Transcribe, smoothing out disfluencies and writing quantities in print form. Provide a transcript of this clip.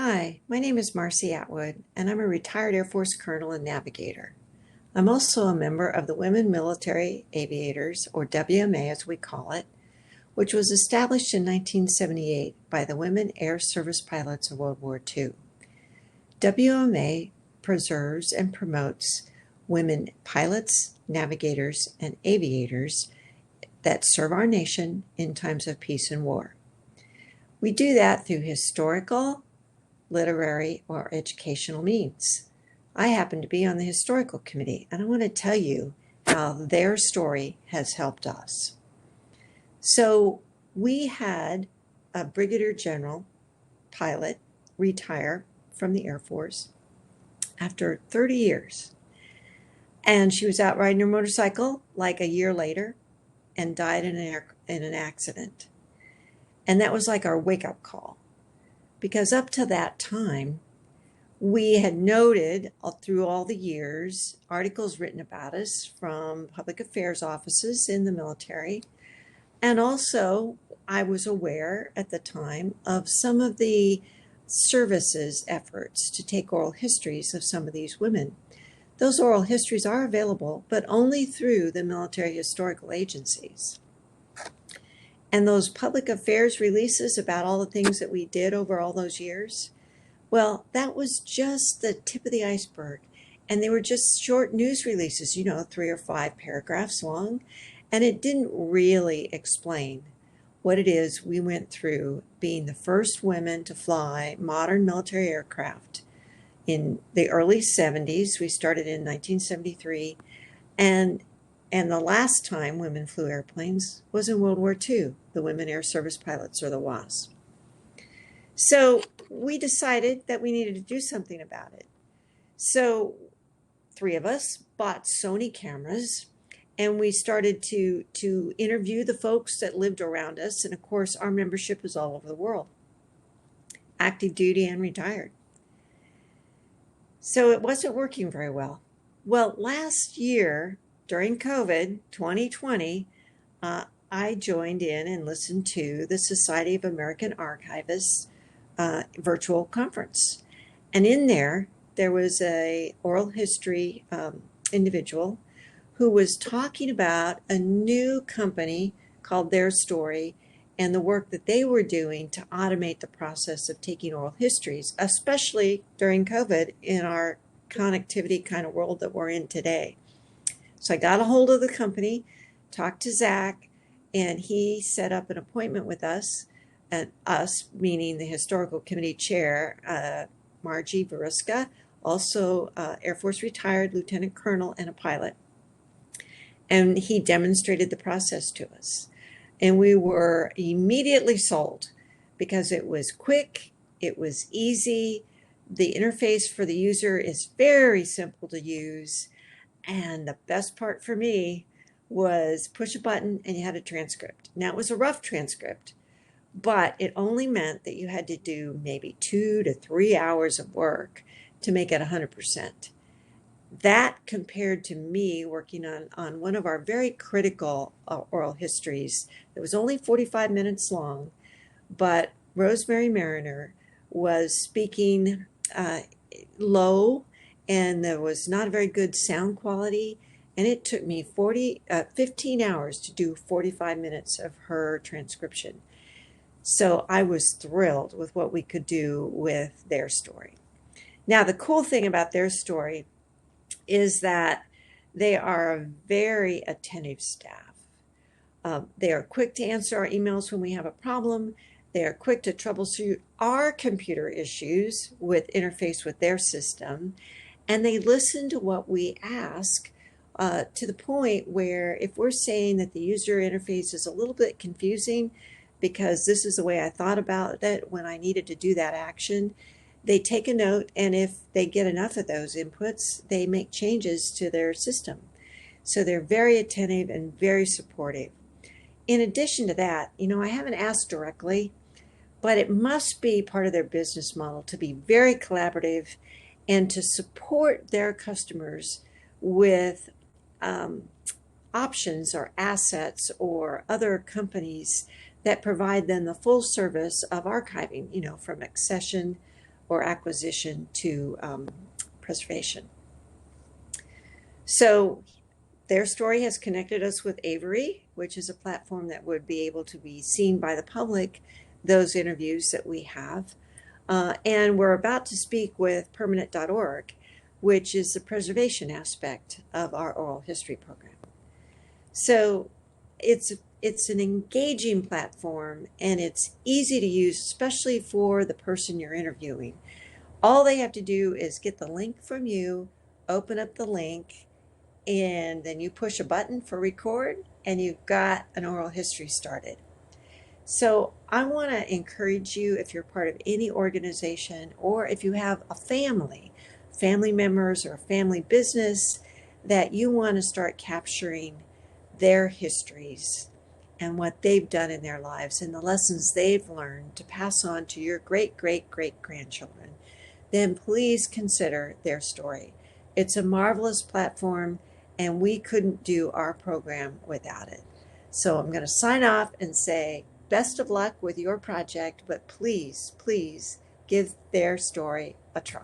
Hi, my name is Marcy Atwood, and I'm a retired Air Force colonel and navigator. I'm also a member of the Women Military Aviators, or WMA as we call it, which was established in 1978 by the Women Air Service Pilots of World War II. WMA preserves and promotes women pilots, navigators, and aviators that serve our nation in times of peace and war. We do that through historical, literary, or educational means. I happen to be on the historical committee, and I want to tell you how their story has helped us. So we had a brigadier general pilot retire from the Air Force after 30 years. And she was out riding her motorcycle like a year later and died in an accident. And that was like our wake-up call. Because up to that time, we had noted through all the years articles written about us from public affairs offices in the military. And also, I was aware at the time of some of the services efforts to take oral histories of some of these women. Those oral histories are available, but only through the military historical agencies. And those public affairs releases about all the things that we did over all those years, well, that was just the tip of the iceberg. And they were just short news releases, 3 or 5 paragraphs long. And it didn't really explain what it is we went through being the first women to fly modern military aircraft in the early 70s. We started in 1973. And the last time women flew airplanes was in World War II, the Women Air Service Pilots, or the WAS. So we decided that we needed to do something about it. So 3 of us bought Sony cameras, and we started to interview the folks that lived around us. And of course, our membership is all over the world, active duty and retired. So it wasn't working very well. Well, last year, during COVID 2020, I joined in and listened to the Society of American Archivists virtual conference. And in there was a oral history individual who was talking about a new company called TheirStory and the work that they were doing to automate the process of taking oral histories, especially during COVID in our connectivity kind of world that we're in today. So I got a hold of the company, talked to Zach, and he set up an appointment with us, and us meaning the historical committee chair, Margie Veruska, also Air Force retired lieutenant colonel and a pilot. And he demonstrated the process to us. And we were immediately sold because it was quick, it was easy, the interface for the user is very simple to use. And the best part for me was push a button and you had a transcript. Now, it was a rough transcript, but it only meant that you had to do maybe 2 to 3 hours of work to make it 100%. That compared to me working on one of our very critical oral histories that was only 45 minutes long, but Rosemary Mariner was speaking low, and there was not a very good sound quality, and it took me 15 hours to do 45 minutes of her transcription. So I was thrilled with what we could do with TheirStory. Now, the cool thing about TheirStory is that they are a very attentive staff. They are quick to answer our emails when we have a problem. They are quick to troubleshoot our computer issues with interface with their system. And they listen to what we ask to the point where if we're saying that the user interface is a little bit confusing because this is the way I thought about it when I needed to do that action, they take a note, and if they get enough of those inputs, they make changes to their system. So they're very attentive and very supportive. In addition to that, I haven't asked directly, but it must be part of their business model to be very collaborative and to support their customers with options or assets or other companies that provide them the full service of archiving, from accession or acquisition to preservation. So TheirStory has connected us with Avery, which is a platform that would be able to be seen by the public, those interviews that we have. And we're about to speak with permanent.org, which is the preservation aspect of our oral history program. So it's an engaging platform, and it's easy to use, especially for the person you're interviewing. All they have to do is get the link from you, open up the link, and then you push a button for record, and you've got an oral history started. So I want to encourage you, if you're part of any organization, or if you have a family members or a family business, that you want to start capturing their histories and what they've done in their lives and the lessons they've learned to pass on to your great-great-great-grandchildren, then please consider TheirStory. It's a marvelous platform, and we couldn't do our program without it. So I'm going to sign off and say best of luck with your project, but please, please give TheirStory a try.